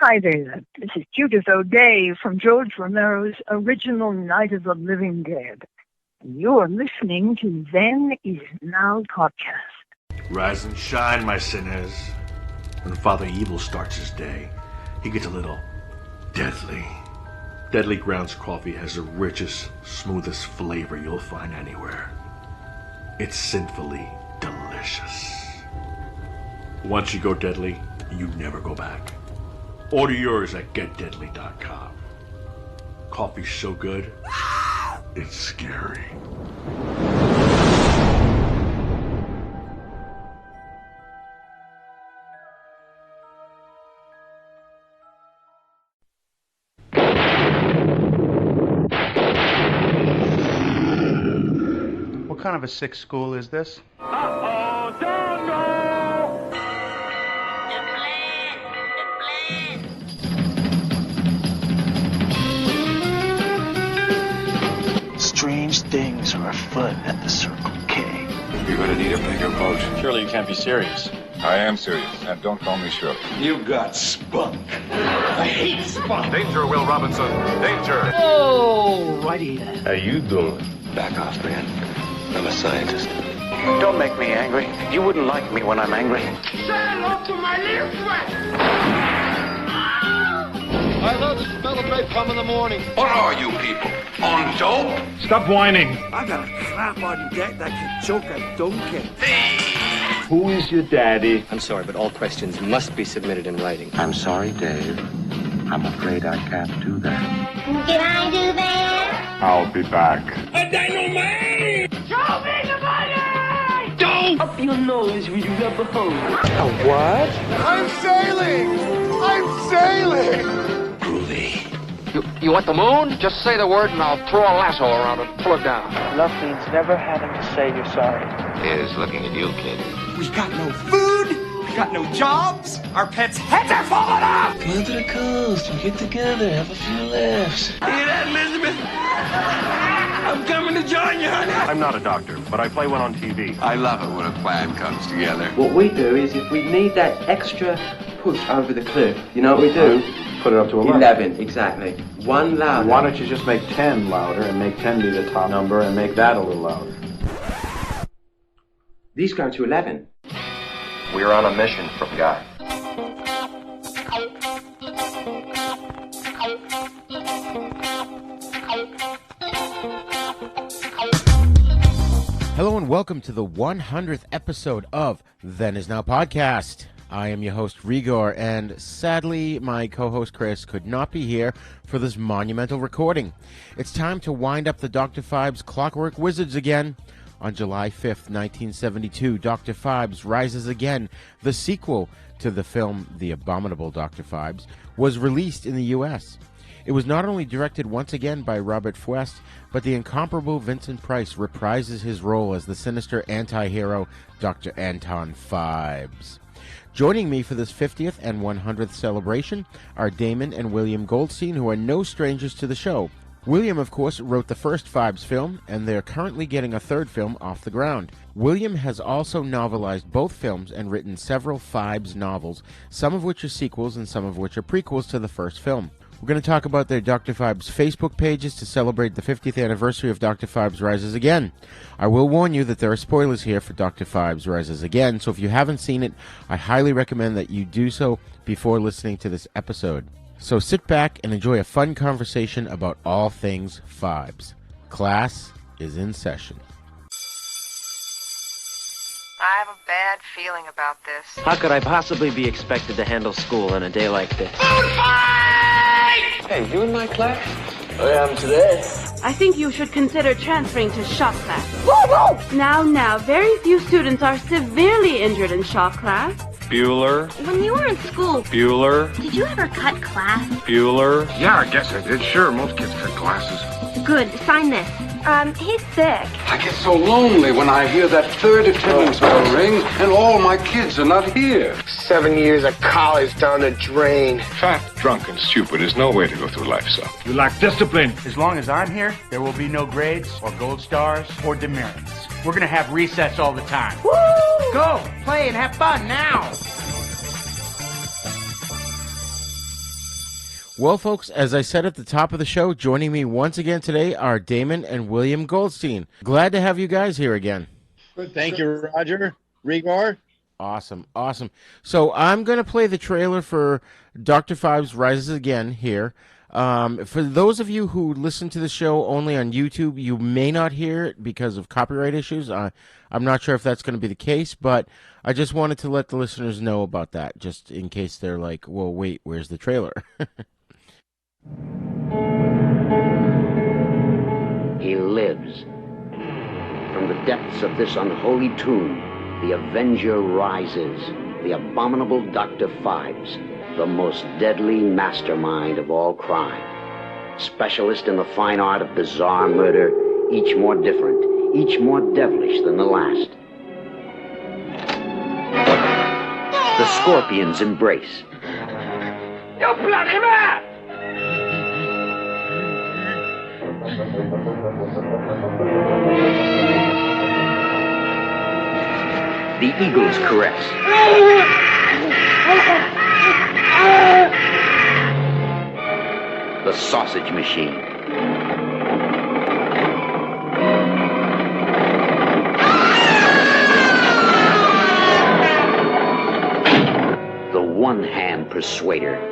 Hi there, this is Judith O'Day from George Romero's original Night of the Living Dead. And you're listening to Then Is Now podcast. Rise and shine, my sinners. When Father Evil starts his day, he gets a little deadly. Deadly Grounds coffee has the richest, smoothest flavor you'll find anywhere. It's sinfully delicious. Once you go deadly, you never go back. Order yours at getdeadly.com. Coffee's so good, it's scary. What kind of a sick school is this? Uh-oh, don't go! Strange things are afoot at the Circle K. You're gonna need a bigger boat. Surely you can't be serious. I am serious, and don't call me Shirley. You got spunk. I hate spunk. Danger, Will Robinson. Danger. Oh, righty then. How you doing? Back off, man. I'm a scientist. Don't make me angry. You wouldn't like me when I'm angry. Say hello to my little friend! I love the smell of napalm in the morning. What are you people? On dope? Stop whining. I got a crap on deck that can choke a donkey. Who is your daddy? I'm sorry, but all questions must be submitted in writing. I'm sorry, Dave. I'm afraid I can't do that. Can I do that? I'll be back. A dynamite! Show me the money! Don't! Up your nose when you rub a hose. A what? I'm sailing! I'm sailing! Groovy. You want the moon? Just say the word and I'll throw a lasso around it and pull it doan. Love means never having to say you're sorry. Is looking at you, kid. We got no food, we got no jobs, our pets' heads are falling off! Come to the coast and get together, have a few laughs. Hear that, Elizabeth? I'm coming to join you, honey. I'm not a doctor, but I play one on TV. I love it when a plan comes together. What we do is if we need that extra push over the cliff, you know what we do? Put it up to 11. 11, exactly. One louder. Why don't you just make 10 louder and make 10 be the top number and make that a little louder? These go to 11. We're on a mission from God. Hello and welcome to the 100th episode of Then Is Now podcast. I am your host, Re-Gor, and sadly, my co-host Chris could not be here for this monumental recording. It's time to wind up the Dr. Phibes Clockwork Wizards again. On July 5th, 1972, Dr. Phibes Rises Again, the sequel to the film The Abominable Dr. Phibes, was released in the U.S. It was not only directed once again by Robert Fuest, but the incomparable Vincent Price reprises his role as the sinister anti-hero Dr. Anton Phibes. Joining me for this 50th and 100th celebration are Damon and William Goldstein, who are no strangers to the show. William, of course, wrote the first Phibes film, and they're currently getting a third film off the ground. William has also novelized both films and written several Phibes novels, some of which are sequels and some of which are prequels to the first film. We're going to talk about their Dr. Phibes Facebook pages to celebrate the 50th anniversary of Dr. Phibes Rises Again. I will warn you that there are spoilers here for Dr. Phibes Rises Again, so if you haven't seen it, I highly recommend that you do so before listening to this episode. So sit back and enjoy a fun conversation about all things Phibes. Class is in session. I have a bad feeling about this. How could I possibly be expected to handle school on a day like this? Food fight! Hey, you in my class? I am today. I think you should consider transferring to shop class. Now, very few students are severely injured in shop class. Bueller. When you were in school, Bueller. did you ever cut class? Bueller. Yeah, I guess I did. Sure, most kids cut classes. Good, sign this. He's sick. I get so lonely when I hear that third attendance bell ring and all my kids are not here. 7 years of college down the drain. Fat, drunk, and stupid is no way to go through life, son. You lack discipline. As long as I'm here, there will be no grades or gold stars or demerits. We're gonna have recess all the time. Woo! Go, play, and have fun now! Well, folks, as I said at the top of the show, joining me once again today are Damon and William Goldstein. Glad to have you guys here again. Good, thank you, Roger. Re-Gor? Awesome, awesome. So I'm going to play the trailer for Dr. Phibes Rises Again here. For those of you who listen to the show only on YouTube, you may not hear it because of copyright issues. I'm not sure if that's going to be the case, but I just wanted to let the listeners know about that, just in case they're like, well, wait, where's the trailer? He lives. From the depths of this unholy tomb, the Avenger rises, the abominable Dr. Phibes, the most deadly mastermind of all crime. Specialist in the fine art of bizarre murder, each more different, each more devilish than the last. The scorpions embrace. You bloody man! The eagles caress. The sausage machine. The one-hand persuader.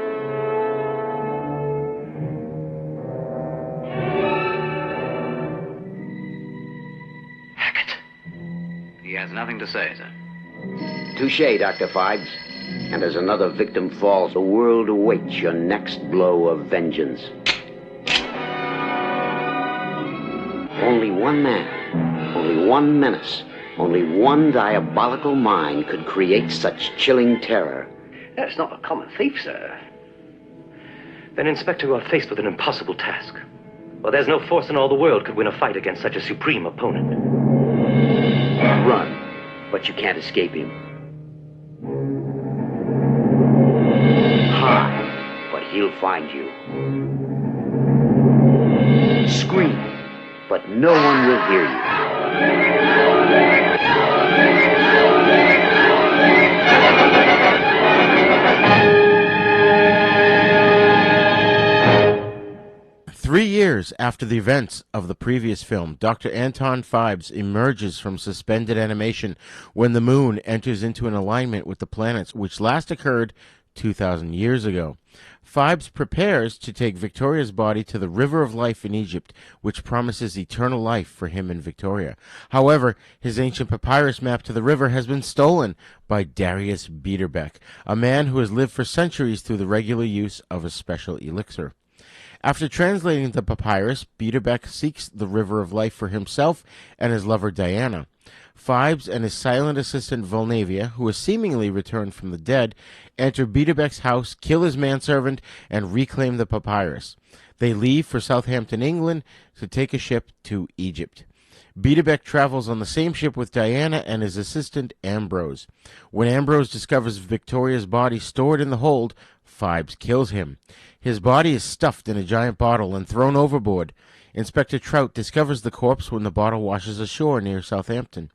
He has nothing to say, sir. Touché, Dr. Phibes. And as another victim falls, the world awaits your next blow of vengeance. Only one man, only one menace, only one diabolical mind could create such chilling terror. That's not a common thief, sir. Then, Inspector, you are faced with an impossible task. Well, there's no force in all the world could win a fight against such a supreme opponent. Run, but you can't escape him. Hide, but he'll find you. Scream, but no one will hear you. 3 years after the events of the previous film, Dr. Anton Phibes emerges from suspended animation when the moon enters into an alignment with the planets, which last occurred 2,000 years ago. Phibes prepares to take Victoria's body to the River of Life in Egypt, which promises eternal life for him and Victoria. However, his ancient papyrus map to the river has been stolen by Darius Biederbeck, a man who has lived for centuries through the regular use of a special elixir. After translating the papyrus, Biederbeck seeks the River of Life for himself and his lover Diana. Phibes and his silent assistant Volnavia, who has seemingly returned from the dead, enter Biederbeck's house, kill his manservant, and reclaim the papyrus. They leave for Southampton, England, to take a ship to Egypt. Biederbeck travels on the same ship with Diana and his assistant Ambrose. When Ambrose discovers Victoria's body stored in the hold, Phibes kills him. His body is stuffed in a giant bottle and thrown overboard. Inspector Trout discovers the corpse when the bottle washes ashore near Southampton.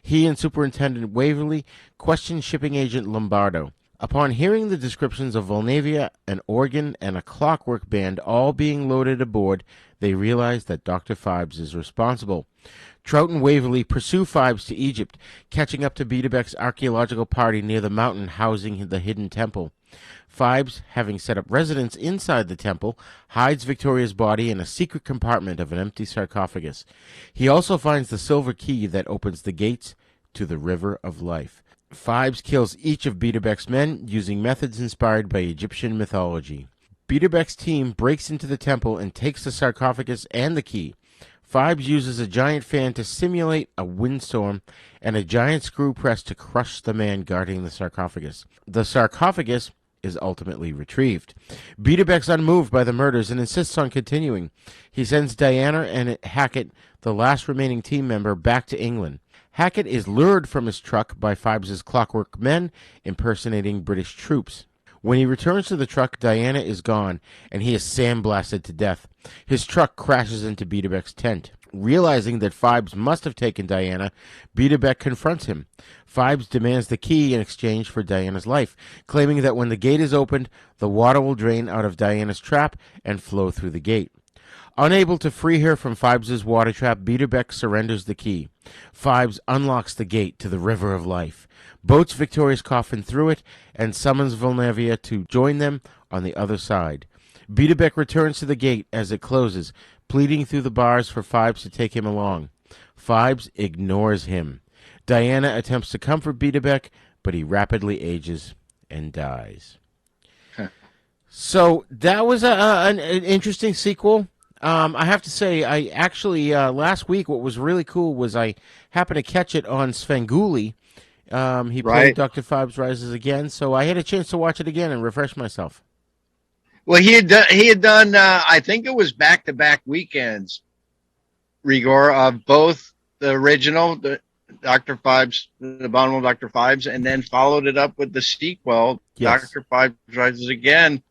He and Superintendent Waverley question shipping agent Lombardo. Upon hearing the descriptions of Volnavia, an organ, and a clockwork band all being loaded aboard, they realize that Dr. Phibes is responsible. Trout and Waverley pursue Phibes to Egypt, catching up to Biederbeck's archaeological party near the mountain housing the hidden temple. Phibes, having set up residence inside the temple, hides Victoria's body in a secret compartment of an empty sarcophagus. He also finds the silver key that opens the gates to the River of Life. Phibes kills each of Biederbeck's men using methods inspired by Egyptian mythology. Biederbeck's team breaks into the temple and takes the sarcophagus and the key. Phibes uses a giant fan to simulate a windstorm and a giant screw press to crush the man guarding the sarcophagus. The sarcophagus is ultimately retrieved. Biederbeck's unmoved by the murders and insists on continuing. He sends Diana and Hackett, the last remaining team member, back to England. Hackett is lured from his truck by Phibes' clockwork men impersonating British troops. When he returns to the truck, Diana is gone, and he is sandblasted to death. His truck crashes into Biederbeck's tent. Realizing that Phibes must have taken Diana, Biedebeck confronts him. Phibes demands the key in exchange for Diana's life, claiming that when the gate is opened, the water will drain out of Diana's trap and flow through the gate. Unable to free her from Phibes' water trap, Biedebeck surrenders the key. Phibes unlocks the gate to the River of Life, boats Victoria's coffin through it, and summons Volnavia to join them on the other side. Biedebeck returns to the gate as it closes, pleading through the bars for Phibes to take him along. Phibes ignores him. Diana attempts to comfort Biedebeck, but he rapidly ages and dies. So that was an interesting sequel. I have to say, I actually, last week, what was really cool was I happened to catch it on Svengoolie. He played Dr. Phibes Rises Again, so I had a chance to watch it again and refresh myself. Well, he had done I think it was back-to-back weekends, Re-Gor, of both the original, the Dr. Phibes, the Abominable Dr. Phibes, and then followed it up with the sequel, Yes. Dr. Phibes Rises Again,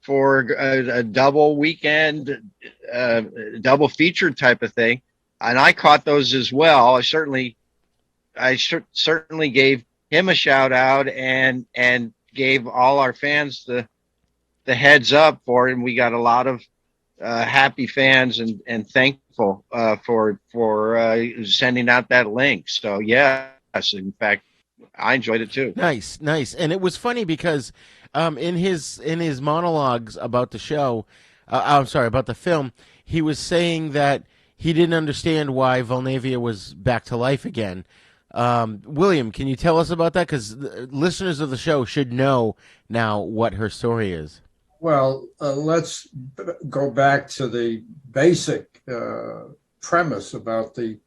for a double weekend, double feature type of thing. And I caught those as well. I certainly gave him a shout out and gave all our fans the heads up for it, and we got a lot of happy fans and thankful for sending out that link. So yes, in fact, I enjoyed it too. Nice. And it was funny because in his monologues about the show, about the film, he was saying that he didn't understand why Volnavia was back to life again. William, can you tell us about that? Because listeners of the show should know now what her story is. Well, let's go back to the basic premise about the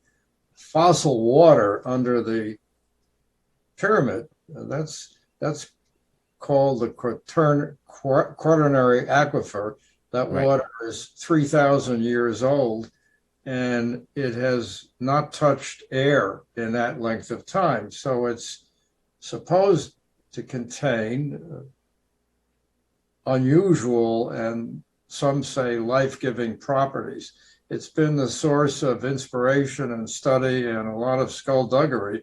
fossil water under the pyramid. That's called the quaternary aquifer. That water is 3,000 years old, and it has not touched air in that length of time. So it's supposed to contain unusual and some say life-giving properties. It's been the source of inspiration and study and a lot of skullduggery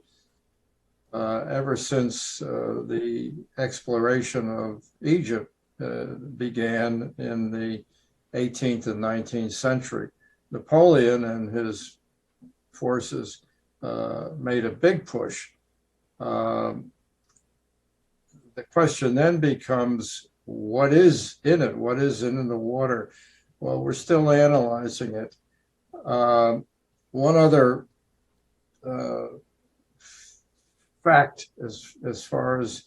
ever since the exploration of Egypt began in the 18th and 19th century. Napoleon and his forces made a big push. The question then becomes, what is in it? What is in the water? Well, we're still analyzing it. One other fact, as far as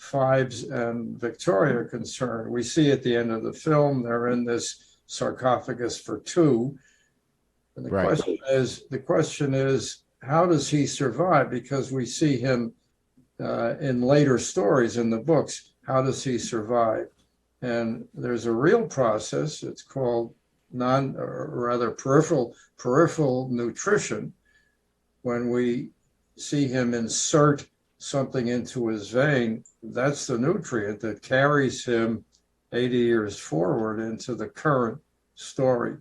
Phibes and Victoria are concerned, we see at the end of the film, they're in this sarcophagus for two. And the question is, how does he survive? Because we see him in later stories in the books. How does he survive? And there's a real process. It's called peripheral nutrition. When we see him insert something into his vein, that's the nutrient that carries him 80 years forward into the current story.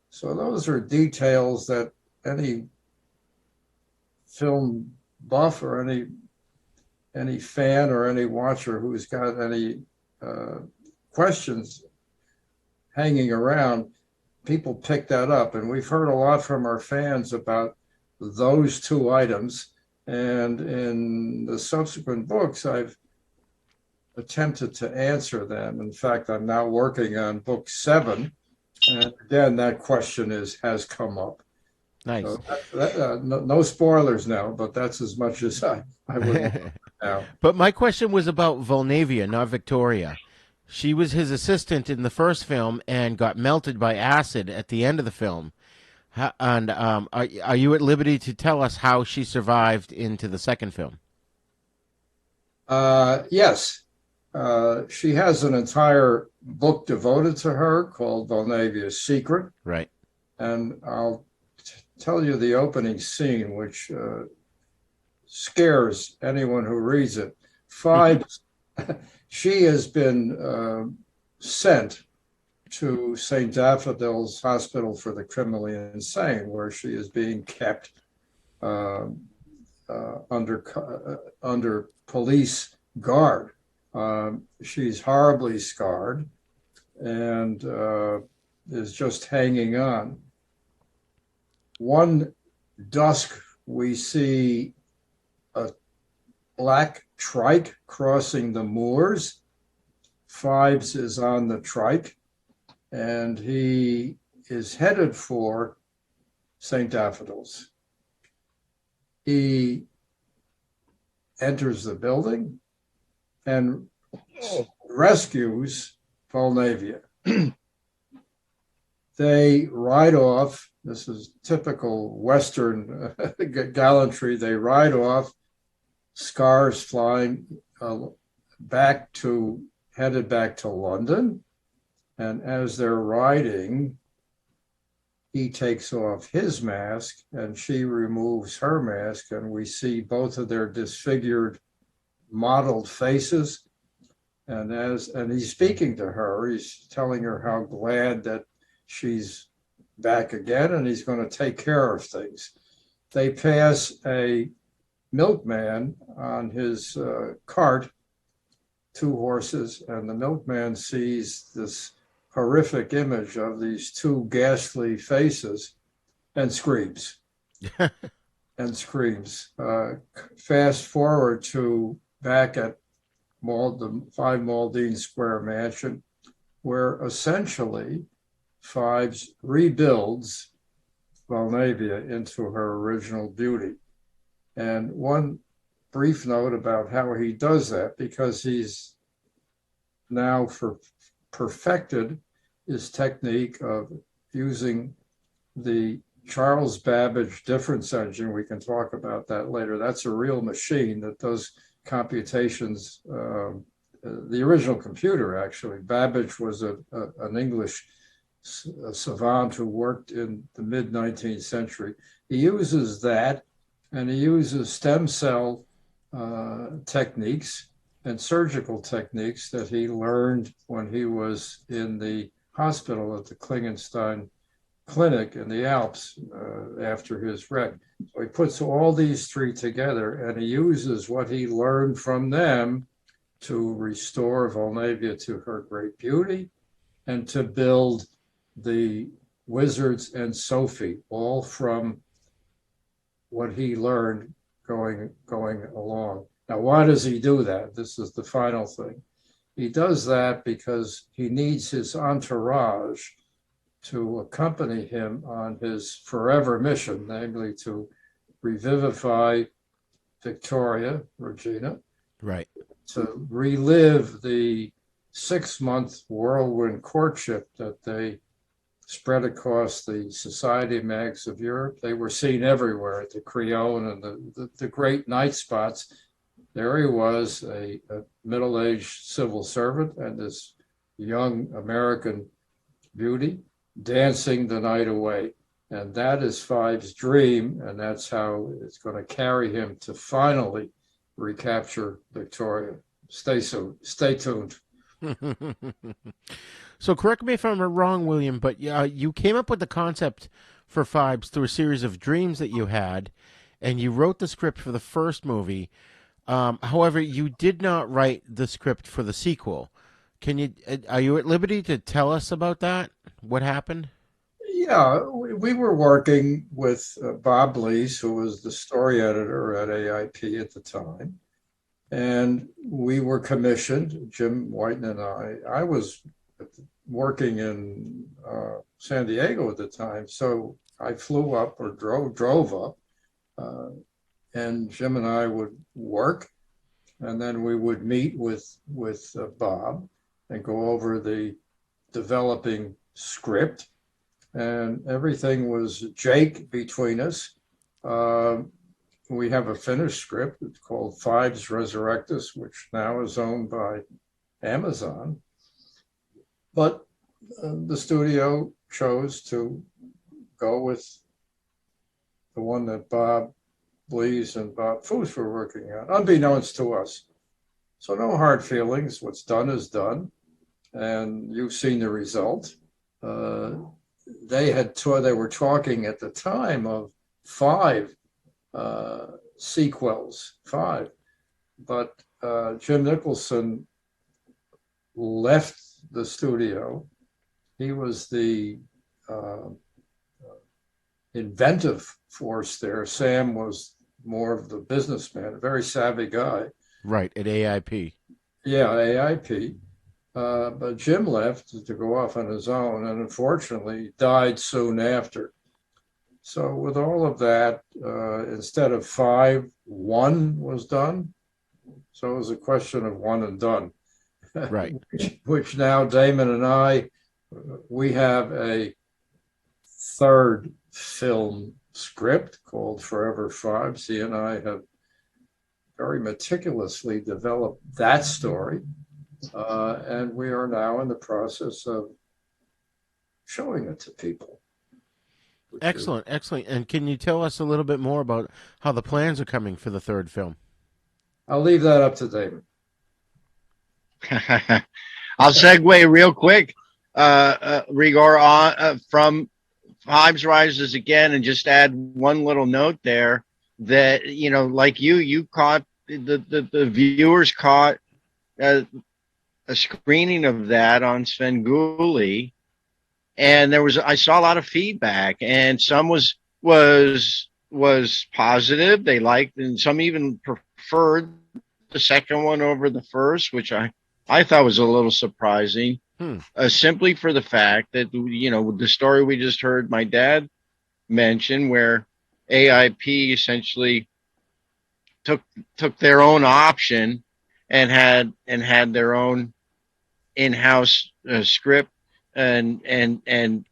So those are details that any film buff or any fan or any watcher who's got any questions hanging around, people pick that up. And we've heard a lot from our fans about those two items. And in the subsequent books, I've attempted to answer them. In fact, I'm now working on book 7. And again, that question has come up. Nice. So no spoilers now, but that's as much as I would now. But my question was about Volnavia, not Victoria. She was his assistant in the first film and got melted by acid at the end of the film. And are you at liberty to tell us how she survived into the second film? Yes. She has an entire book devoted to her called Volnavia's Secret. Right. And I'll tell you the opening scene, which scares anyone who reads it. Phibes, she has been sent to St. Daffodil's Hospital for the Criminally Insane, where she is being kept under police guard. She's horribly scarred and is just hanging on. One dusk, we see a black trike crossing the moors. Phibes is on the trike, and he is headed for St. Daffodil's. He enters the building and rescues Volnavia. They ride off. This is typical Western gallantry. They ride off, scars flying, headed back to London. And as they're riding, he takes off his mask and she removes her mask, and we see both of their disfigured, mottled faces. And he's speaking to her, he's telling her how glad that she's back again, and he's going to take care of things. They pass a milkman on his cart, 2 horses, and the milkman sees this horrific image of these 2 ghastly faces and screams. Fast forward to back at the 5 Maldine Square mansion, where essentially Phibes rebuilds Volnavia into her original beauty. And one brief note about how he does that, because he's now perfected his technique of using the Charles Babbage difference engine. We can talk about that later. That's a real machine that does computations. The original computer, actually. Babbage was an English savant who worked in the mid-19th century. He uses that, and he uses stem cell techniques and surgical techniques that he learned when he was in the hospital at the Klingenstein Clinic in the Alps after his wreck. So he puts all these 3 together, and he uses what he learned from them to restore Volnavia to her great beauty and to build the Wizards and Sophie, all from what he learned going along. Now, why does he do that? This is the final thing. He does that because he needs his entourage to accompany him on his forever mission, namely to revivify Victoria, Regina, right, to relive the 6-month whirlwind courtship that they spread across the society mags of Europe. They were seen everywhere at the Crillon and the great night spots. There he was, a middle-aged civil servant and this young American beauty dancing the night away. And that is Phibes' dream, and that's how it's going to carry him to finally recapture Victoria. Stay tuned. So correct me if I'm wrong, William, but you came up with the concept for Phibes through a series of dreams that you had, and you wrote the script for the first movie. However, you did not write the script for the sequel. Are you at liberty to tell us about that? What happened? Yeah, we were working with Bob Lees, who was the story editor at AIP at the time. And we were commissioned, Jim Whiten and I was working in San Diego at the time. So I flew up or drove up, and Jim and I would work. And then we would meet with Bob and go over the developing script. And everything was Jake between us. We have a finished script. It's called Phibes Resurrectus, which now is owned by Amazon. But the studio chose to go with the one that Bob Lees and Bob Fuest were working on, unbeknownst to us. So no hard feelings. What's done is done. And you've seen the result. they were talking at the time of 5 sequels, 5. But Jim Nicholson left the studio. He was the inventive force there. Sam was more of the businessman, a very savvy guy. Right, at AIP. Yeah, AIP. But Jim left to go off on his own, and unfortunately died soon after. So with all of that, instead of 5, 1 was done. So it was a question of 1 and done. Right. which now Damon and I, we have a 3rd film script called Forever Phibes. He and I have very meticulously developed that story. And we are now in the process of showing it to people. Excellent. And can you tell us a little bit more about how the plans are coming for the 3rd film? I'll leave that up to David. I'll segue real quick, Re-Gor, on from Phibes Rises Again, and just add one little note there that, like you caught, the viewers caught a screening of that on Svengoolie, and I saw a lot of feedback, and some was positive. They liked, and some even preferred the second one over the first, which I thought was a little surprising, simply for the fact that, the story we just heard my dad mention, where AIP essentially took their own option and had their own in-house script, and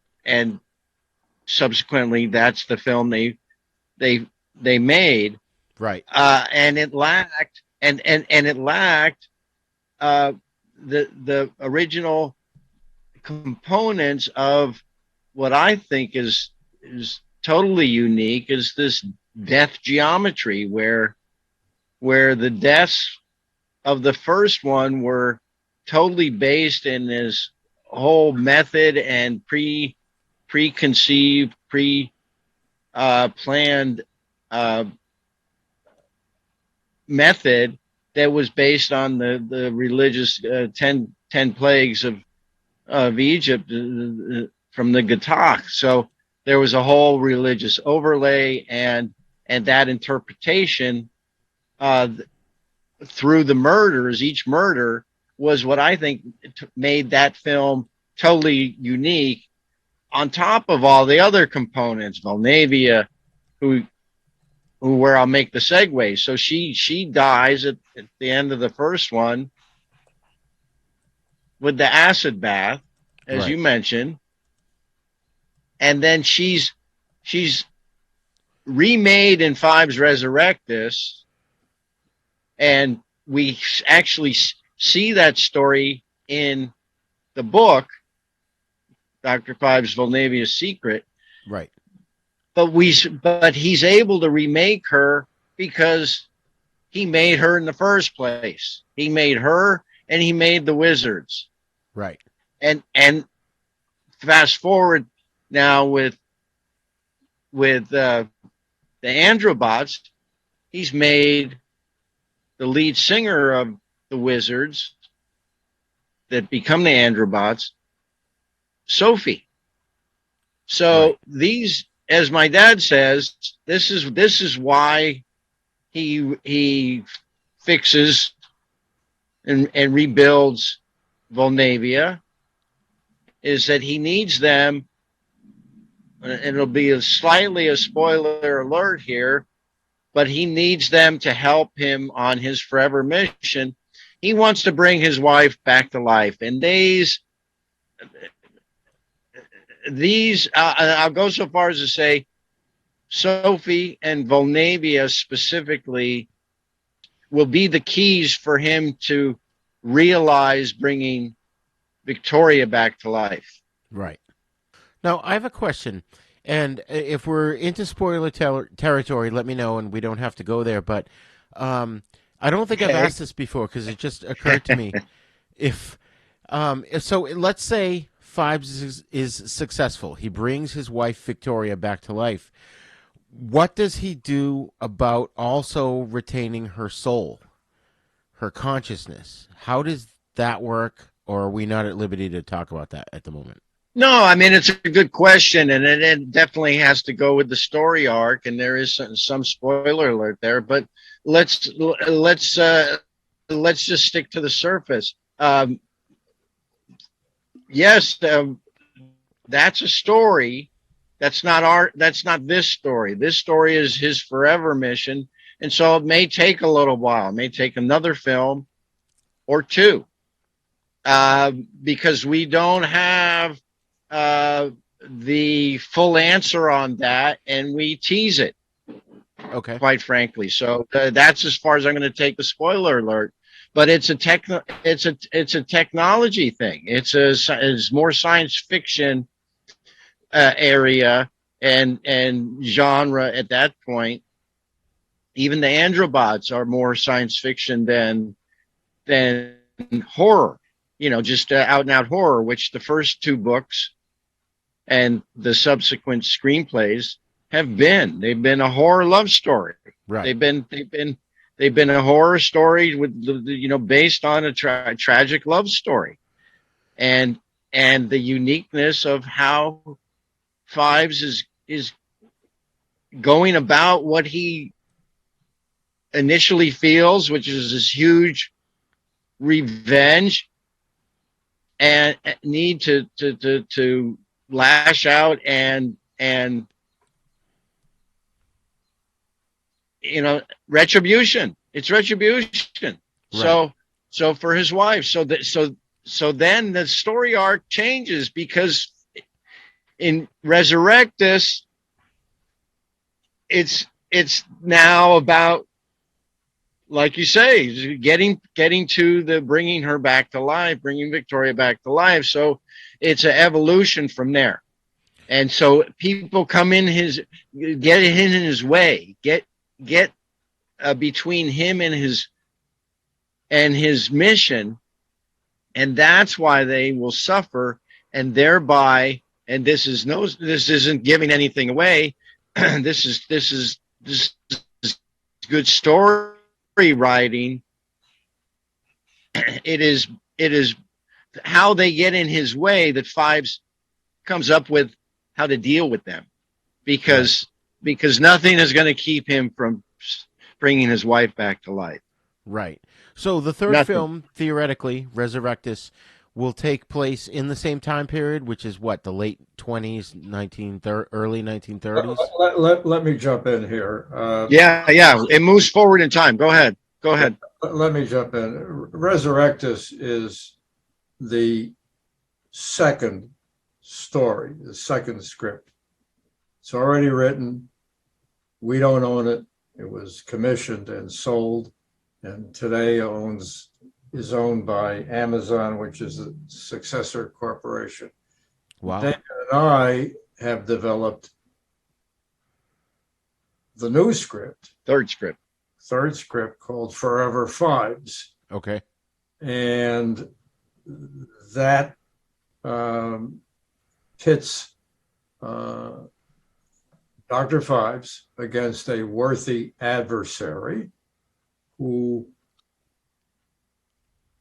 subsequently that's the film they made. Right. And it lacked the original components of what I think is totally unique, is this death geometry, where the deaths of the first one were totally based in this whole method and preconceived, planned method that was based on the religious 10 plagues of Egypt from the Gatak. So there was a whole religious overlay, and that interpretation through the murders. Each murder was what I think made that film totally unique, on top of all the other components. Volnavia, where I'll make the segue. So she dies at the end of the first one with the acid bath, as right. you mentioned, and then she's remade in Phibes Resurrectus, and we actually see that story in the book, Dr. Phibes' Volnavia's Secret. Right. But he's able to remake her because he made her in the first place. He made her, and he made the wizards. Right. And fast forward now with the Androbots, he's made the lead singer of the wizards that become the Androbots, Sophie. So right. These, as my dad says, this is why he fixes and rebuilds Volnavia, is that he needs them, and it'll be slightly a spoiler alert here, but he needs them to help him on his forever mission. He wants to bring his wife back to life, and these I'll go so far as to say Sophie and Volnavia specifically will be the keys for him to realize bringing Victoria back to life. Right. Now, I have a question, and if we're into spoiler territory, let me know, and we don't have to go there, but I don't think I've asked this before because it just occurred to me. So let's say Phibes is successful. He brings his wife Victoria back to life. What does he do about also retaining her soul, her consciousness? How does that work, or are we not at liberty to talk about that at the moment? No, I mean, it's a good question, and it definitely has to go with the story arc, and there is some spoiler alert there, but let's just stick to the surface. Yes, that's a story. That's not this story. This story is his forever mission. And so it may take a little while. It may take another film or two, because we don't have the full answer on that, and we tease it. Okay. Quite frankly. So that's as far as I'm going to take the spoiler alert. But it's a technology thing. It's more science fiction area and genre at that point. Even the androbots are more science fiction than horror. Just out and out horror, which the first two books and the subsequent screenplays have been. They've been a horror love story. Right. They've been a horror story with based on a tragic love story, and the uniqueness of how Phibes is going about what he initially feels, which is this huge revenge and need to lash out and retribution. It's retribution. Right. So for his wife, so then the story arc changes, because in Resurrectus, it's now about, like you say, getting to the bringing her back to life, bringing Victoria back to life. So it's an evolution from there. And so people come in get in his way, get between him and his mission, and that's why they will suffer, and thereby, and this isn't giving anything away. This is good story writing. It is how they get in his way that Phibes comes up with how to deal with them, because nothing is going to keep him from bringing his wife back to life. Right. So the third film, theoretically, Resurrectus, will take place in the same time period, which is what, the late 20s, early 1930s? Let me jump in here. Yeah. It moves forward in time. Go ahead. Let me jump in. Resurrectus is the second story, the second script. It's already written. We don't own it. It was commissioned and sold, and today is owned by Amazon, which is a successor corporation. Wow. David and I have developed the new script. Third script called Forever Phibes. Okay. And that pits Dr. Phibes against a worthy adversary who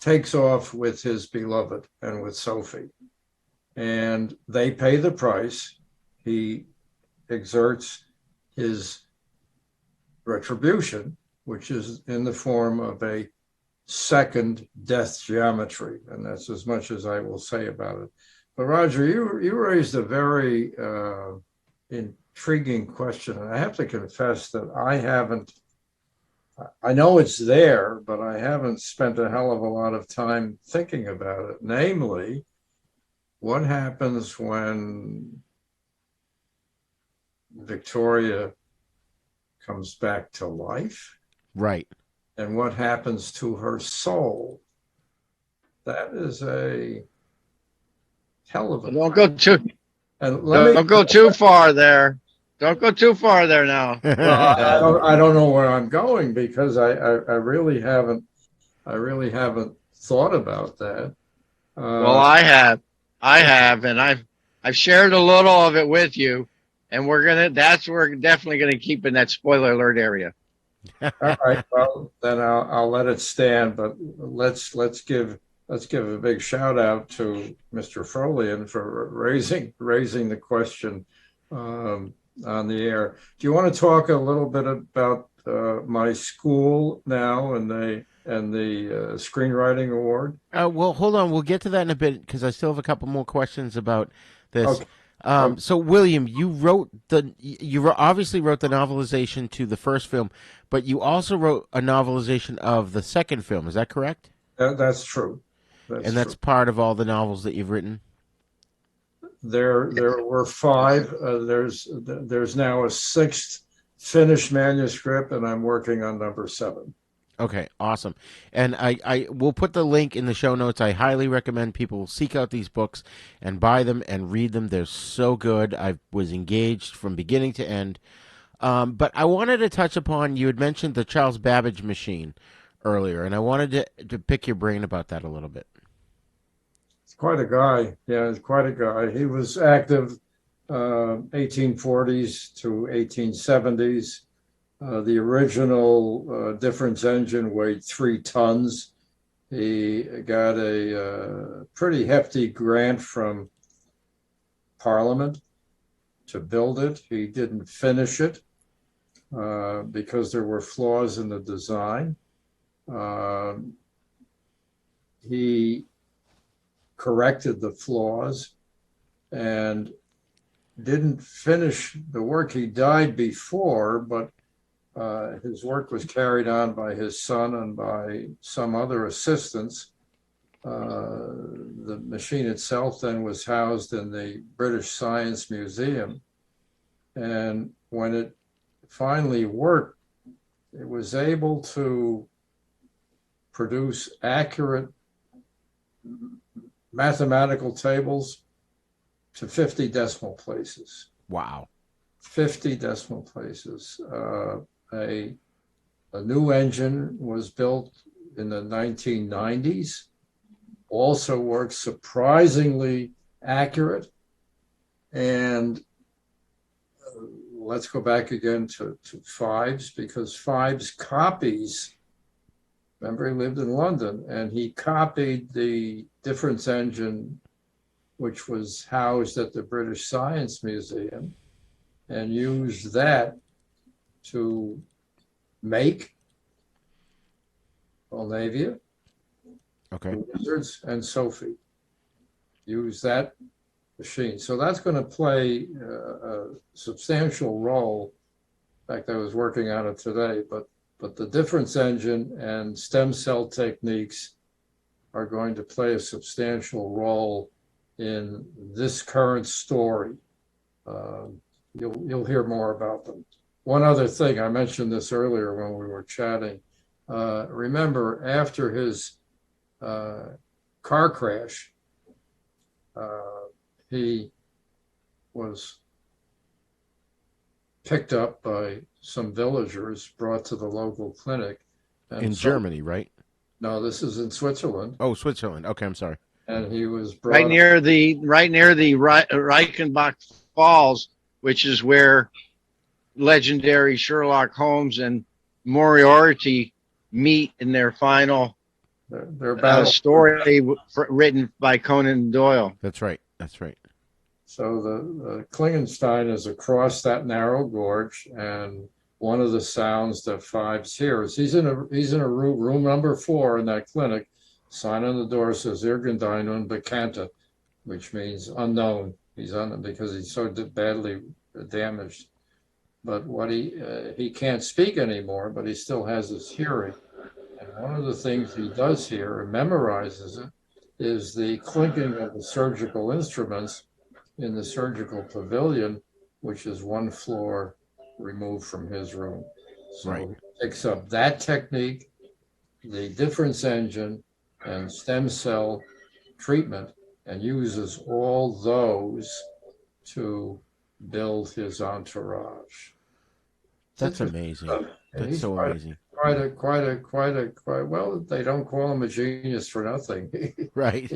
takes off with his beloved and with Sophie. And they pay the price. He exerts his retribution, which is in the form of a second death geometry. And that's as much as I will say about it. But Roger, you raised a very intriguing question. And I have to confess that I know it's there, but I haven't spent a hell of a lot of time thinking about it. Namely, what happens when Victoria comes back to life? Right. And what happens to her soul? That is a hell of a... Don't go too far there. Don't go too far there now. I don't know where I'm going, because I really haven't thought about that. Well, I have. I have, and I've shared a little of it with you, and we're definitely gonna keep in that spoiler alert area. All right, well then I'll let it stand, but let's give a big shout out to Mr. Frolian for raising the question on the air. Do you want to talk a little bit about my school now and the screenwriting award? Well, hold on. We'll get to that in a bit because I still have a couple more questions about this. Okay. So, William, you obviously wrote the novelization to the first film, but you also wrote a novelization of the second film. Is that correct? That's true. That's part of all the novels that you've written? There were 5. There's now a 6th finished manuscript, and I'm working on number 7. Okay, awesome. And I will put the link in the show notes. I highly recommend people seek out these books and buy them and read them. They're so good. I was engaged from beginning to end. But I wanted to touch upon, you had mentioned the Charles Babbage machine earlier, and I wanted to pick your brain about that a little bit. It's quite a guy. Yeah, he's quite a guy. He was active 1840s to 1870s. The original difference engine weighed 3 tons. He got a pretty hefty grant from Parliament to build it. He didn't finish it because there were flaws in the design. He corrected the flaws and didn't finish the work. He died before, but his work was carried on by his son and by some other assistants. The machine itself then was housed in the British Science Museum. And when it finally worked, it was able to produce accurate mathematical tables to 50 decimal places. Wow. 50 decimal places. A new engine was built in the 1990s, also works surprisingly accurate. And let's go back again to Phibes, because Phibes copies, remember he lived in London, and he copied the difference engine, which was housed at the British Science Museum, and used that to make Olnavia, Wizards, and Sophie. Use that machine. So that's going to play a substantial role. In fact, I was working on it today, but the difference engine and stem cell techniques are going to play a substantial role in this current story. You'll hear more about them. One other thing, I mentioned this earlier when we were chatting. Remember, after his car crash, he was picked up by some villagers, brought to the local clinic. In Germany, right? No, this is in Switzerland. Oh, Switzerland. Okay, I'm sorry. And he was brought right near the Reichenbach Falls, which is where legendary Sherlock Holmes and Moriarty meet in their final story written by Conan Doyle. That's right. That's right. So the Klingenstein is across that narrow gorge, and one of the sounds that Phibes hears, he's in a room number 4 in that clinic. Sign on the door says Irgendein Unbekannte, which means unknown. He's unknown because he's so badly damaged. But what he can't speak anymore, but he still has his hearing. And one of the things he does hear and memorizes it is the clinking of the surgical instruments in the surgical pavilion, which is 1 floor removed from his room. So he picks up that technique, the difference engine, and stem cell treatment, and uses all those to build his entourage. That's amazing. That's so amazing. quite well. They don't call him a genius for nothing. Right.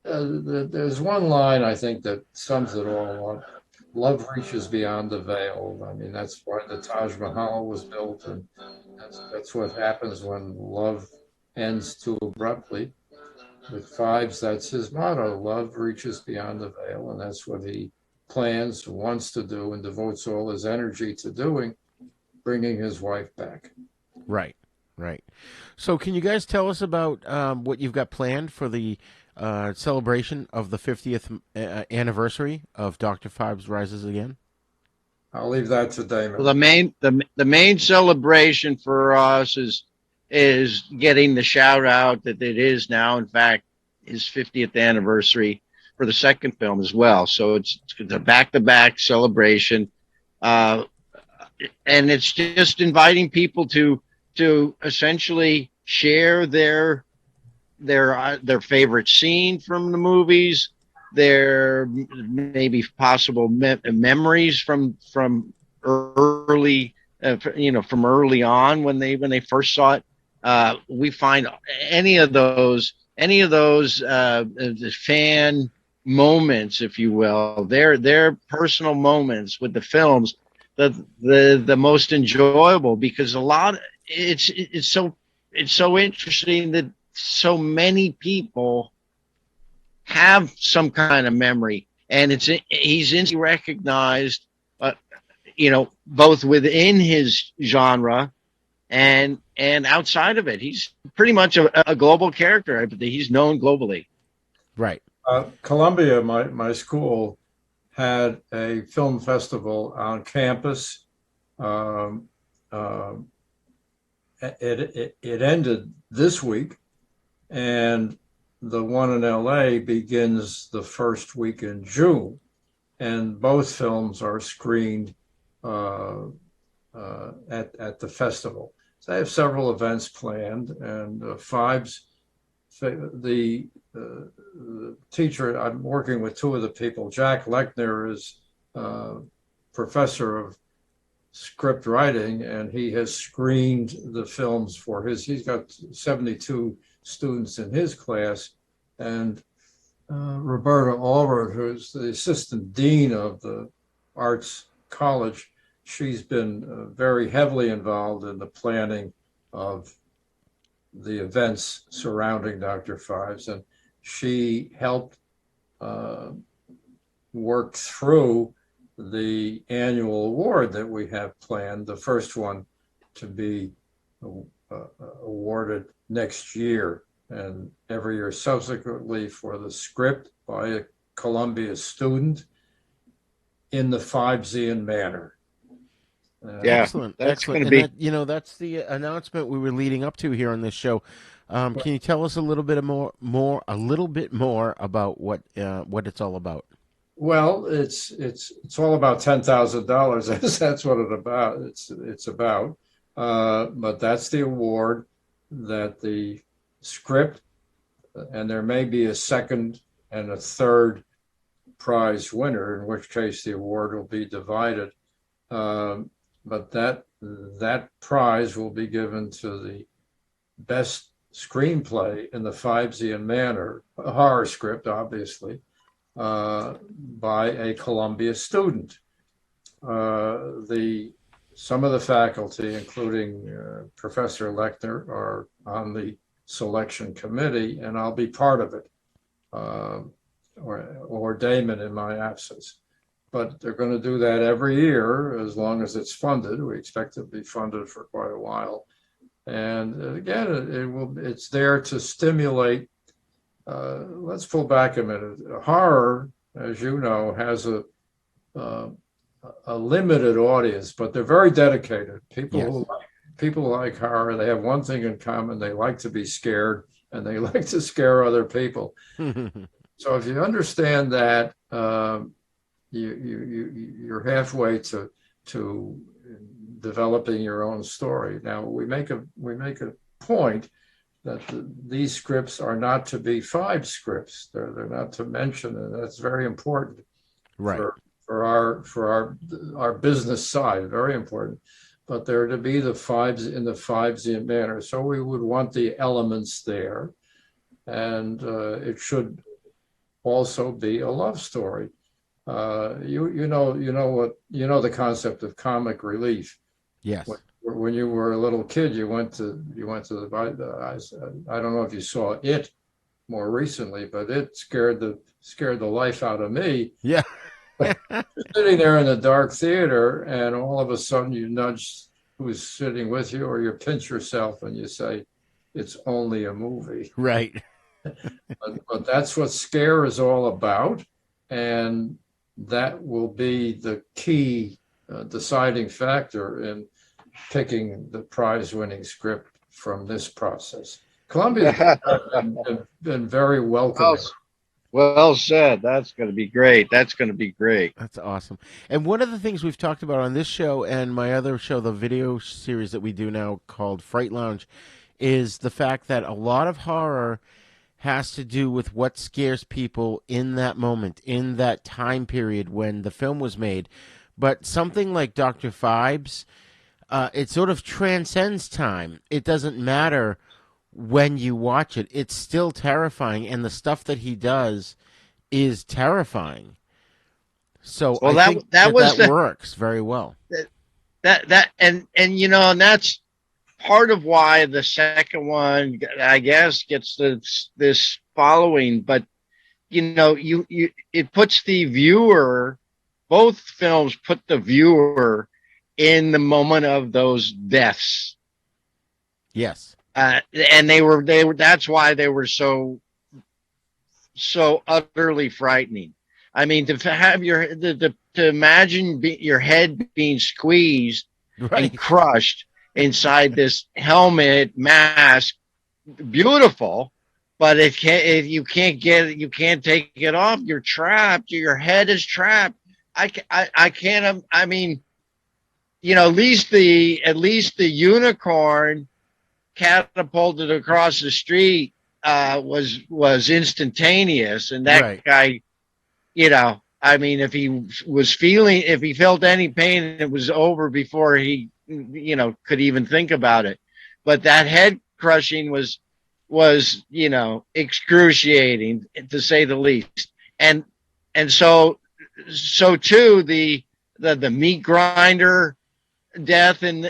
There's one line I think that sums it all up. Love reaches beyond the veil. I mean, that's why the Taj Mahal was built, and that's what happens when love ends too abruptly. With Phibes, that's his motto: love reaches beyond the veil, and that's what he plans, wants to do, and devotes all his energy to doing, bringing his wife back. Right. So can you guys tell us about what you've got planned for the celebration of the 50th anniversary of Dr. Phibes Rises Again? I'll leave that to Damon. Well, the main celebration for us is getting the shout out that it is now, in fact, his 50th anniversary for the second film as well. So it's a back-to-back celebration, and it's just inviting people to essentially share their favorite scene from the movies, their maybe possible memories from early, from early on when they first saw it. We find any of those fan moments, if you will, their personal moments with the films, the most enjoyable, because it's so interesting that so many people have some kind of memory, and he's instantly recognized, both within his genre and outside of it. He's pretty much a global character. He's known globally. Right. Columbia, my school, had a film festival on campus. It ended this week, and the one in LA begins the first week in June, and both films are screened at the festival. So I have several events planned, and Phibes, the teacher, I'm working with two of the people. Jack Lechner is professor of script writing, and he has screened the films for he's got 72 students in his class, and Roberta Allred, who's the assistant dean of the Arts College, she's been very heavily involved in the planning of the events surrounding Dr. Phibes, and she helped work through the annual award that we have planned, the first one to be awarded next year, and every year subsequently for the script by a Columbia student in the Phibesian manner. Excellent. Excellent. And that's the announcement we were leading up to here on this show. Can you tell us a little bit more about what it's all about? Well, it's all about $10,000. That's what it's about. But that's the award that the script, and there may be a second and a third prize winner, in which case the award will be divided. But that prize will be given to the best screenplay in the Phibesian manner, a horror script, obviously, by a Columbia student. Some of the faculty, including Professor Lechner, are on the selection committee, and I'll be part of it, or Damon in my absence. But they're going to do that every year as long as it's funded. We expect it to be funded for quite a while. And again, it's there to stimulate. Let's pull back a minute. Horror, as you know, has a limited audience, but they're very dedicated. People who like horror, they have one thing in common: they like to be scared, and they like to scare other people. So if you understand that, you're halfway to developing your own story. Now we make a point that these scripts are not to be Phibes scripts. They're not to mention, and that's very important, right? For our business side, very important. but they're to be the Phibes in the Phibesian manner. So we would want the elements there, and it should also be a love story. You know the concept of comic relief. Yes. When you were a little kid, you went to the I don't know if you saw it more recently, but it scared the life out of me. Yeah. You're sitting there in the dark theater, and all of a sudden you nudge who's sitting with you, or you pinch yourself and you say, "It's only a movie." Right. But that's what scare is all about, and that will be the key deciding factor in picking the prize-winning script from this process. Columbia has been very welcoming. Well said. That's going to be great. That's going to be great. That's awesome. And one of the things we've talked about on this show and my other show, the video series that we do now called Fright Lounge, is the fact that a lot of horror has to do with what scares people in that moment, in that time period when the film was made. But something like Dr. Phibes, it sort of transcends time. It doesn't matter when you watch it. It's still terrifying, and the stuff that he does is terrifying. So I think that works very well. And and that's part of why the second one, I guess, gets this following. But it puts the viewer. Both films put the viewer in the moment of those deaths. Yes. And they were. That's why they were so utterly frightening. I mean, to have to imagine your head being squeezed and crushed inside this helmet mask, beautiful. But if you can't get it, you can't take it off. You're trapped. Your head is trapped. I can't. I mean, at least the unicorn catapulted across the street was instantaneous, and that guy, I mean, if he felt any pain, it was over before he could even think about it. But that head crushing was excruciating, to say the least. And so too the meat grinder death in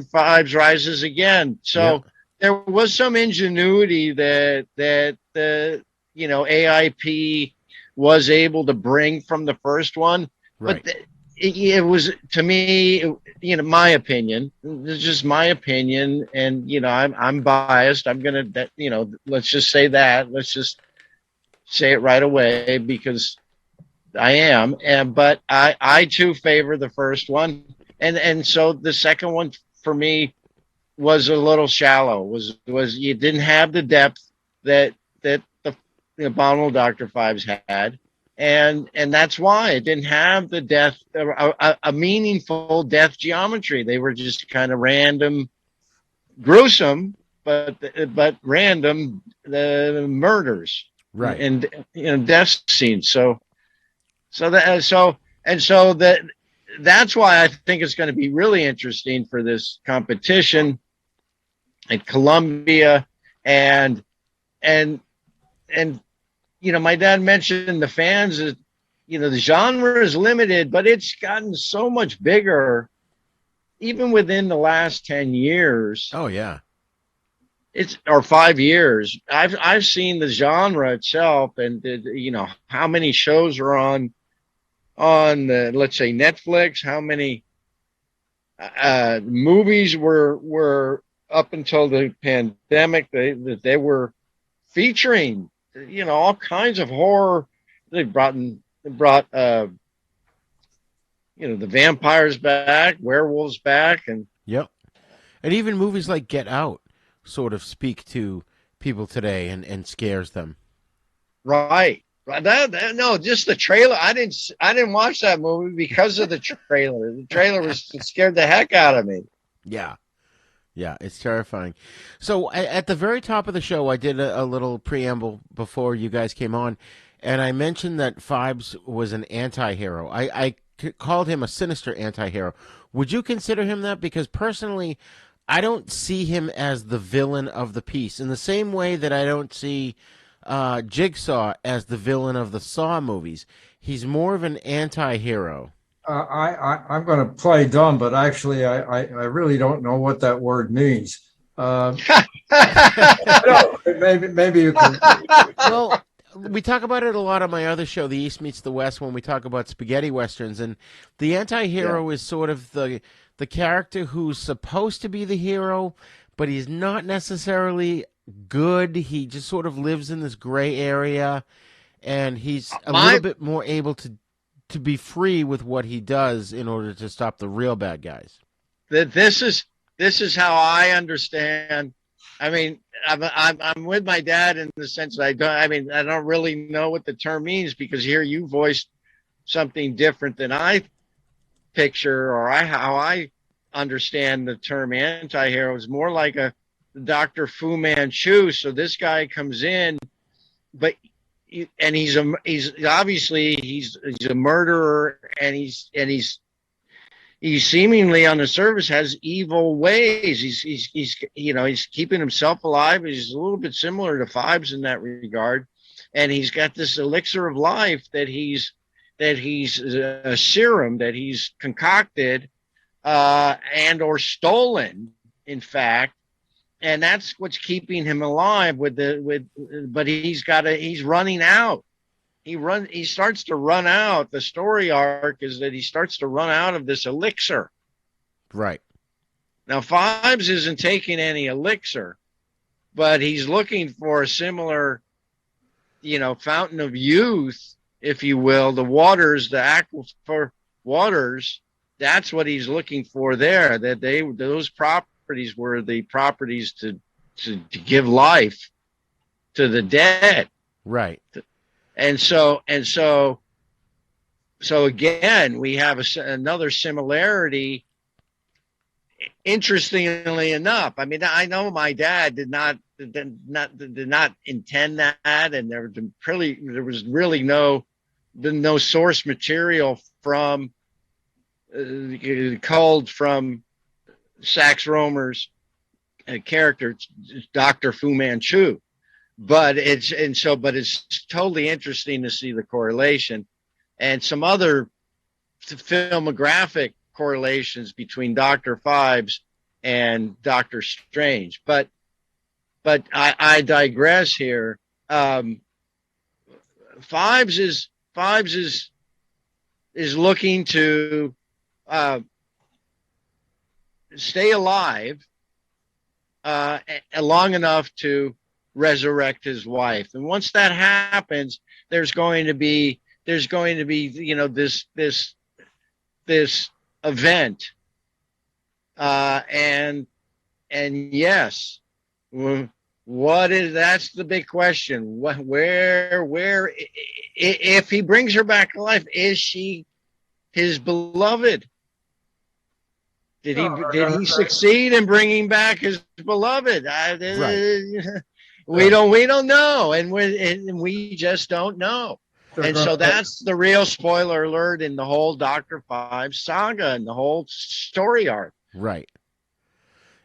Phibes Rises Again. So there was some ingenuity that the AIP was able to bring from the first one, but it was, to me, my opinion. It's just my opinion, and I'm biased. I'm gonna let's just say that. Let's just say it right away, because I am. But I too favor the first one. And so the second one for me was a little shallow. Was you didn't have the depth that the Abominable Dr. Phibes had, and that's why it didn't have the death, a meaningful death geometry. They were just kind of random, gruesome, but random murders, and death scenes. That's why I think it's going to be really interesting for this competition at Columbia. And my dad mentioned the fans, the genre is limited, but it's gotten so much bigger, even within the last 10 years. Oh yeah. Or 5 years. I've seen the genre itself, and how many shows are on let's say Netflix, how many movies were up until the pandemic that they were featuring, all kinds of horror. They brought the vampires back, werewolves back, and and even movies like Get Out sort of speak to people today and scares them. Right. No, just the trailer. I didn't watch that movie because of the trailer. The trailer scared the heck out of me. Yeah, it's terrifying. So at the very top of the show, I did a little preamble before you guys came on, and I mentioned that Phibes was an anti-hero. I called him a sinister anti-hero. Would you consider him that? Because personally, I don't see him as the villain of the piece in the same way that I don't see Jigsaw as the villain of the Saw movies. He's more of an anti-hero. I'm going to play dumb, but actually, I really don't know what that word means. No, maybe you can. Well, we talk about it a lot on my other show, The East Meets the West, when we talk about spaghetti westerns, and the anti-hero is sort of the character who's supposed to be the hero, but he's not necessarily good. He just sort of lives in this gray area, and he's a little bit more able to be free with what he does in order to stop the real bad guys. This is how I understand. I mean, I'm with my dad in the sense that I don't really know what the term means, because here you voiced something different than I picture, or how I understand the term anti-hero is more like a Dr. Fu Manchu. So this guy comes in, and he's obviously a murderer, and he's seemingly on the surface has evil ways. He's keeping himself alive. He's a little bit similar to Phibes in that regard, and he's got this elixir of life that he's a serum that he's concocted and or stolen, in fact. And that's what's keeping him alive but he's running out. He starts to run out. The story arc is that he starts to run out of this elixir. Right. Now, Phibes isn't taking any elixir, but he's looking for a similar, fountain of youth, if you will, the waters, the aquifer waters. That's what he's looking for there, those properties were the properties to give life to the dead. Right. And so again, we have another similarity. Interestingly enough, I mean, I know my dad did not intend that, and there was really no source material from culled from Sax Rohmer's character, Dr. Fu Manchu. But it's totally interesting to see the correlation and some other filmographic correlations between Dr. Phibes and Dr. Strange. But I digress here. Phibes is looking to stay alive long enough to resurrect his wife, and once that happens, there's going to be this event, and yes, that's the big question. Where if he brings her back to life, is she his beloved? Did he succeed in bringing back his beloved? Right. We don't know, and we just don't know. And so that's the real spoiler alert in the whole Dr. Phibes saga and the whole story arc. Right.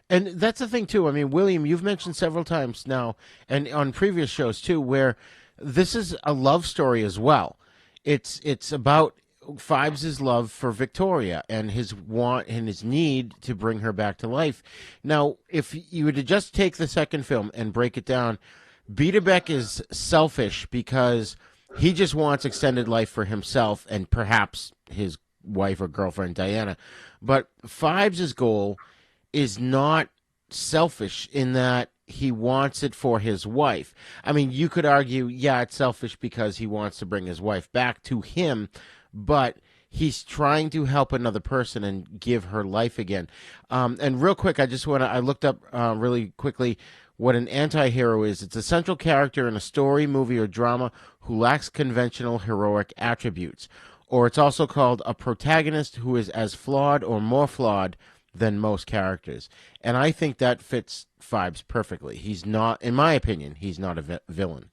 And that's the thing, too. I mean, William, you've mentioned several times now, and on previous shows, too, where this is a love story as well. It's about Phibes' love for Victoria and his want and his need to bring her back to life. Now, if you were to just take the second film and break it down, Biederbecke is selfish because he just wants extended life for himself and perhaps his wife or girlfriend, Diana. But Phibes' goal is not selfish in that he wants it for his wife. I mean, you could argue, yeah, it's selfish because he wants to bring his wife back to him, but he's trying to help another person and give her life again. And real quick, I looked up really quickly what an anti-hero is. It's a central character in a story, movie, or drama who lacks conventional heroic attributes. Or it's also called a protagonist who is as flawed or more flawed than most characters. And I think that fits Phibes perfectly. He's not, in my opinion, he's not a villain.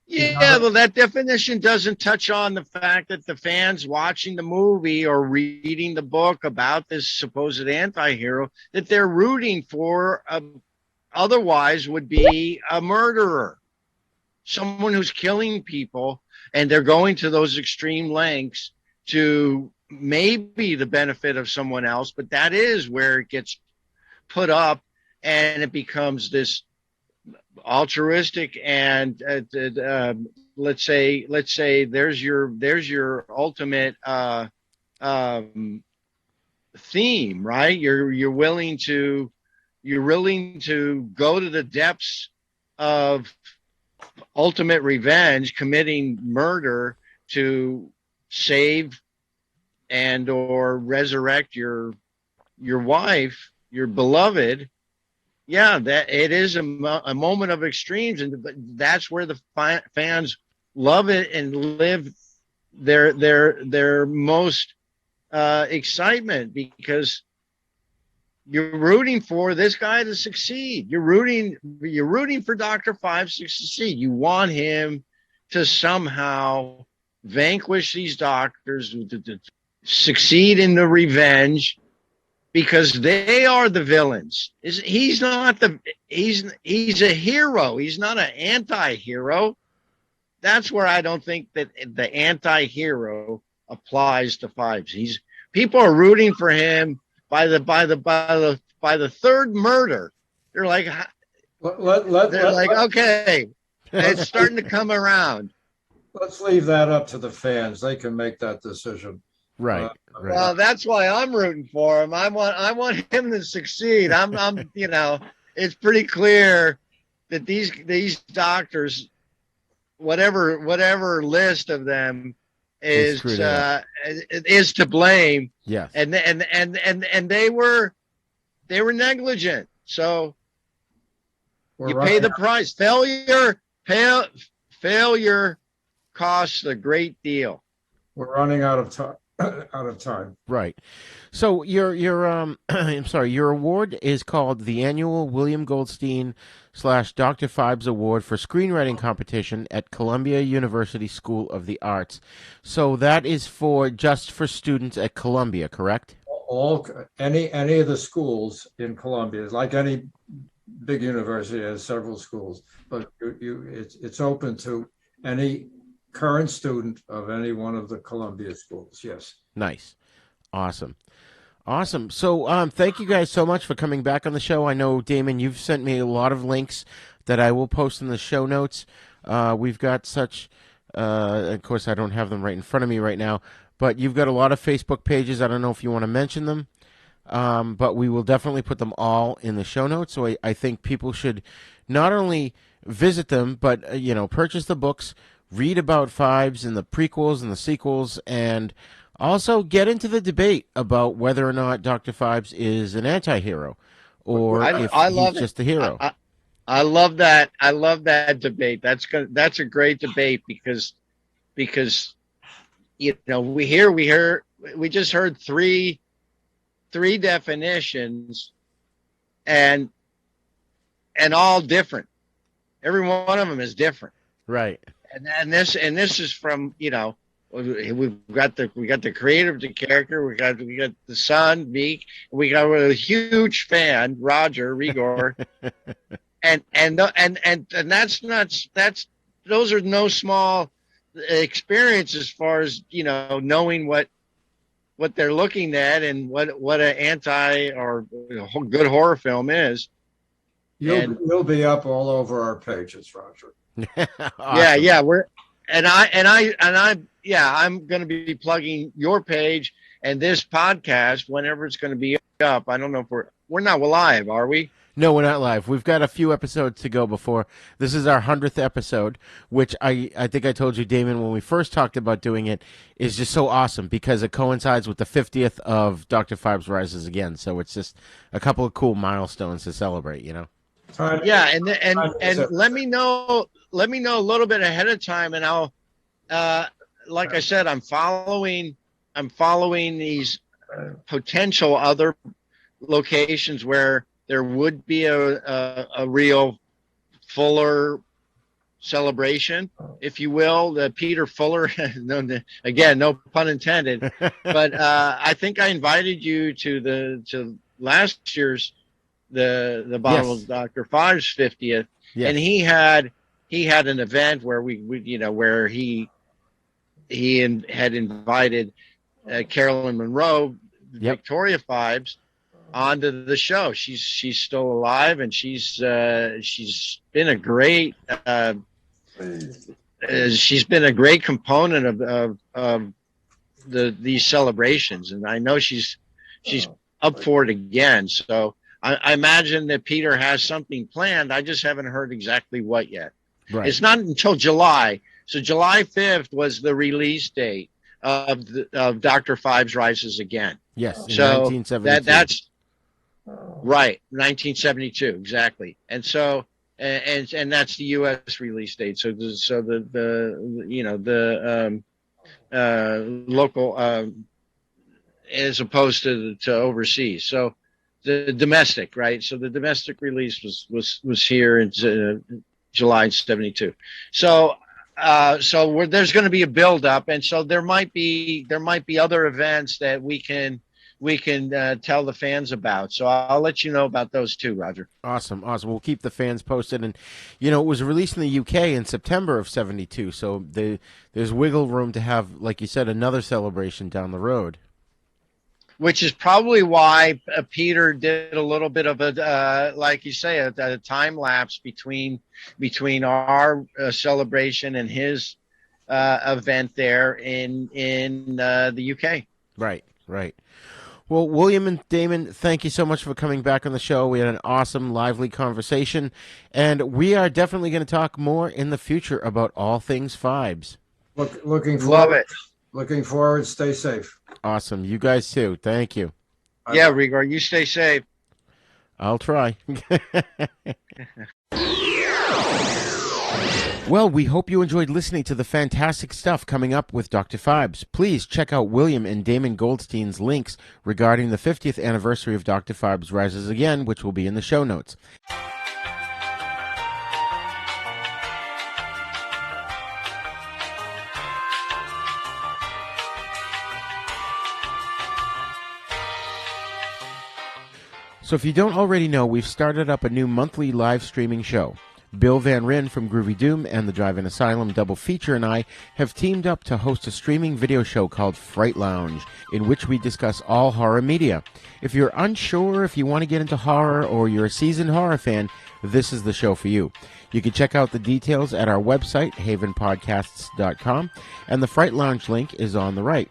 Yeah, well, that definition doesn't touch on the fact that the fans watching the movie or reading the book about this supposed anti-hero that they're rooting for otherwise would be a murderer, someone who's killing people, and they're going to those extreme lengths to maybe the benefit of someone else, but that is where it gets put up and it becomes this altruistic and let's say there's your ultimate theme, right? You're willing to go to the depths of ultimate revenge, committing murder to save and or resurrect your wife, your beloved. Yeah, that it is a moment of extremes, and that's where the fans love it and live their most excitement, because you're rooting for this guy to succeed. You're rooting for Dr. Phibes to succeed. You want him to somehow vanquish these doctors, to succeed in the revenge, because they are the villains. He's not he's a hero. He's not an anti-hero. That's where I don't think that the anti-hero applies to Phibes. People are rooting for him by the third murder. They're like, okay, it's starting to come around. Let's leave that up to the fans. They can make that decision. Right. Right. Well, that's why I'm rooting for him. I want him to succeed. I'm it's pretty clear that these doctors, whatever list of them is to blame. Yes. And they were negligent. So you pay the price. Failure costs a great deal. We're running out of time. Right. So your I'm sorry, your award is called the annual William Goldstein / Dr. Phibes Award for Screenwriting Competition at Columbia University School of the Arts. So that is just for students at Columbia, correct? Any of the schools in Columbia, like any big university has several schools, but it's open to any current student of any one of the Columbia schools. Yes. Nice. Awesome. So thank you guys so much for coming back on the show. I know, Damon, you've sent me a lot of links that I will post in the show notes. We've got such, of course, I don't have them right in front of me right now, but you've got a lot of Facebook pages. I don't know if you want to mention them, but we will definitely put them all in the show notes. So I think people should not only visit them, but, purchase the books, read about Phibes and the prequels and the sequels, and also get into the debate about whether or not Dr. Phibes is an anti-hero or if he's just a hero. I love that. I love that debate. That's a great debate because we just heard three definitions and all different. Every one of them is different. Right. And this is from, we got the creator of the character, we got the son, Meek, we got a huge fan, Roger Re-Gor, and those are no small experience as far as knowing what they're looking at and what an anti or good horror film is. You'll be up all over our pages, Roger. Awesome. Yeah, I'm going to be plugging your page and this podcast whenever it's going to be up. I don't know if we're not live, are we? No, we're not live. We've got a few episodes to go before. This is our 100th episode, which I think I told you, Damon, when we first talked about doing it, is just so awesome because it coincides with the 50th of Dr. Phibes Rises Again. So it's just a couple of cool milestones to celebrate, Yeah, and let me know a little bit ahead of time, and I'll like I said, I'm following these potential other locations where there would be a real fuller celebration, if you will, the Peter Fuller, no pun intended, but I think I invited you to last year's the Abominable Dr. Phibes 50th, and he had an event where where he had invited Carolyn Monroe, Victoria Phibes, onto the show. She's still alive, and she's been a great component of these celebrations, and I know she's up for it again. So I imagine that Peter has something planned. I just haven't heard exactly what yet. Right. It's not until July. So July 5th was the release date of Dr. Phibes Rises Again. Yes, in so 1972. that's right, 1972 exactly. And so and that's the U.S. release date. So the local as opposed to overseas. So the domestic, right? So the domestic release was here in July 72. So there's going to be a build up, and so there might be other events that we can tell the fans about. So I'll let you know about those too, Roger. Awesome. We'll keep the fans posted. And it was released in the UK in September of 72, so there's wiggle room to have, like you said, another celebration down the road. Which is probably why Peter did a little bit of a, like you say, a time lapse between our celebration and his event there in the UK. Right. Well, William and Damon, thank you so much for coming back on the show. We had an awesome, lively conversation, and we are definitely going to talk more in the future about all things Phibes. Looking forward. Love it. Looking forward. Stay safe. Awesome. You guys too. Thank you. Yeah, Re-Gor, you stay safe. I'll try. Well, we hope you enjoyed listening to the fantastic stuff coming up with Dr. Phibes. Please check out William and Damon Goldstein's links regarding the 50th anniversary of Dr. Phibes Rises Again, which will be in the show notes. So if you don't already know, we've started up a new monthly live streaming show. Bill Van Ryn from Groovy Doom and the Drive-In Asylum Double Feature and I have teamed up to host a streaming video show called Fright Lounge, in which we discuss all horror media. If you're unsure if you want to get into horror or you're a seasoned horror fan, this is the show for you. You can check out the details at our website, havenpodcasts.com, and the Fright Lounge link is on the right.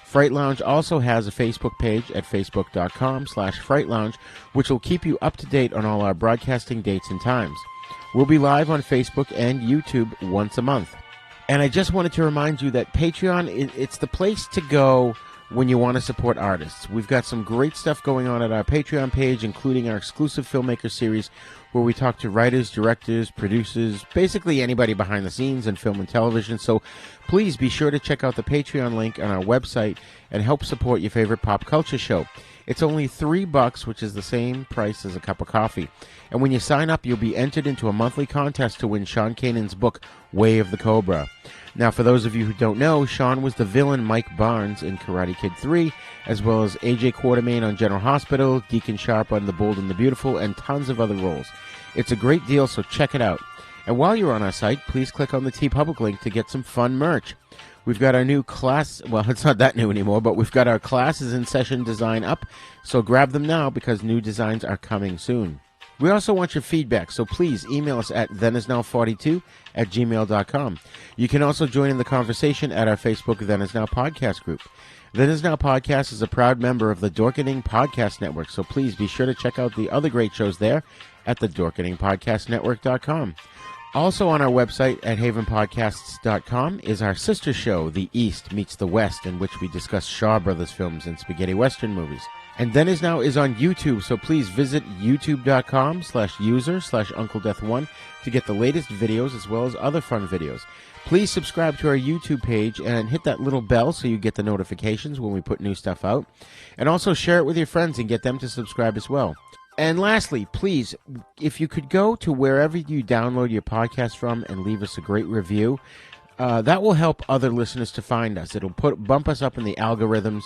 Fright Lounge also has a Facebook page at facebook.com/Fright Lounge, which will keep you up to date on all our broadcasting dates and times. We'll be live on Facebook and YouTube once a month. And I just wanted to remind you that Patreon, it's the place to go when you want to support artists. We've got some great stuff going on at our Patreon page, including our exclusive filmmaker series, where we talk to writers, directors, producers, basically anybody behind the scenes in film and television. So please be sure to check out the Patreon link on our website and help support your favorite pop culture show. It's only $3, which is the same price as a cup of coffee. And when you sign up, you'll be entered into a monthly contest to win Sean Kanan's book, Way of the Cobra. Now, for those of you who don't know, Sean was the villain Mike Barnes in Karate Kid 3, as well as AJ Quartermain on General Hospital, Deacon Sharp on The Bold and the Beautiful, and tons of other roles. It's a great deal, so check it out. And while you're on our site, please click on the TeePublic link to get some fun merch. We've got our new class, well, it's not that new anymore, but we've got our Classes in Session design up, so grab them now because new designs are coming soon. We also want your feedback, so please email us at thenisnow42@gmail.com. You can also join in the conversation at our Facebook Then Is Now podcast group. Then Is Now podcast is a proud member of the Dorkening Podcast Network, so please be sure to check out the other great shows there at the dorkeningpodcastnetwork.com. Also on our website at havenpodcasts.com is our sister show, The East Meets the West, in which we discuss Shaw Brothers films and spaghetti western movies. And Then Is Now is on YouTube, so please visit youtube.com/user/UncleDeath1 to get the latest videos as well as other fun videos. Please subscribe to our YouTube page and hit that little bell so you get the notifications when we put new stuff out. And also share it with your friends and get them to subscribe as well. And lastly, please, if you could go to wherever you download your podcast from and leave us a great review, that will help other listeners to find us. It'll bump us up in the algorithms,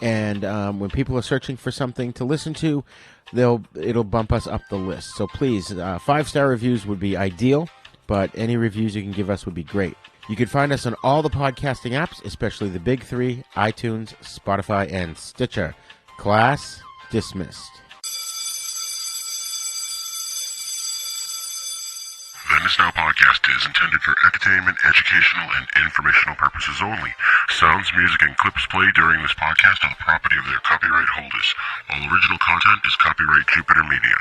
and when people are searching for something to listen to, it'll bump us up the list. So please, 5-star reviews would be ideal, but any reviews you can give us would be great. You can find us on all the podcasting apps, especially the big three, iTunes, Spotify, and Stitcher. Class dismissed. The Is Now podcast is intended for entertainment, educational, and informational purposes only. Sounds, music, and clips played during this podcast are the property of their copyright holders. All original content is copyright Jupiter Media.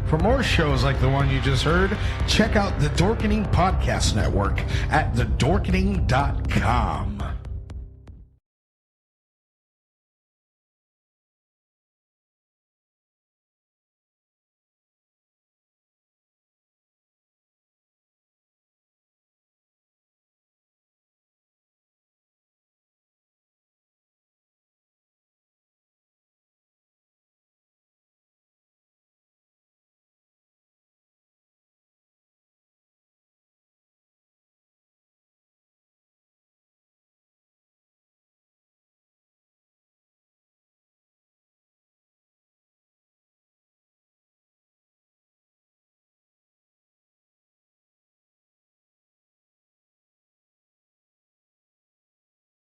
For more shows like the one you just heard, check out the Dorkening Podcast Network at thedorkening.com.